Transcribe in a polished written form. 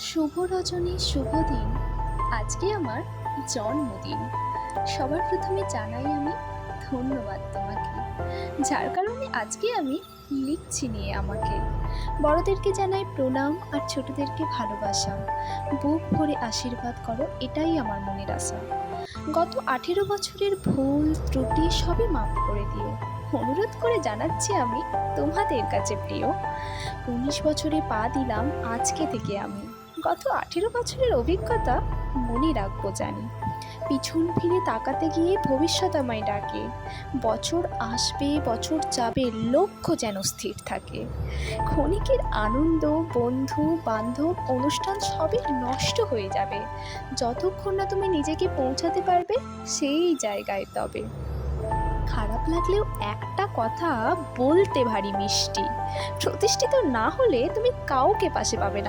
শুভ রজনী, শুভ দিন। আজকে আমার জন্মদিন। সবার প্রথমে জানাই আমি ধন্যবাদ তোমাকে, যার কারণে আজকে আমি লিখছি নিয়ে আমাকে। বড়দেরকে জানাই প্রণাম আর ছোটদেরকে ভালোবাসা। বুক ভরে আশীর্বাদ করো, এটাই আমার মনের আশা। গত 18 বছরের ভুল ত্রুটি সবই মাফ করে দিও। অনুরোধ করে জানাচ্ছি আমি তোমাদের কাছে প্রিয়। 19 বছরে পা দিলাম আজকে থেকে আমি। গত 18 বছরের অভিজ্ঞতা মনে রাখবো জানি। পিছন ফিরে তাকাতে গিয়ে ভবিষ্যৎ আমায় ডাকে। বছর আসবে, বছর যাবে, লক্ষ্য যেন স্থির থাকে। ক্ষণিকের আনন্দ, বন্ধু বান্ধব, অনুষ্ঠান সবই নষ্ট হয়ে যাবে যতক্ষণ না তুমি নিজেকে পৌঁছাতে পারবে সেই জায়গায়। তবে খারাপ লাগলেও একটা কথা বলতে ভারী মিষ্টি, প্রতিষ্ঠিত না হলে তুমি কাউকে পাশে পাবে না।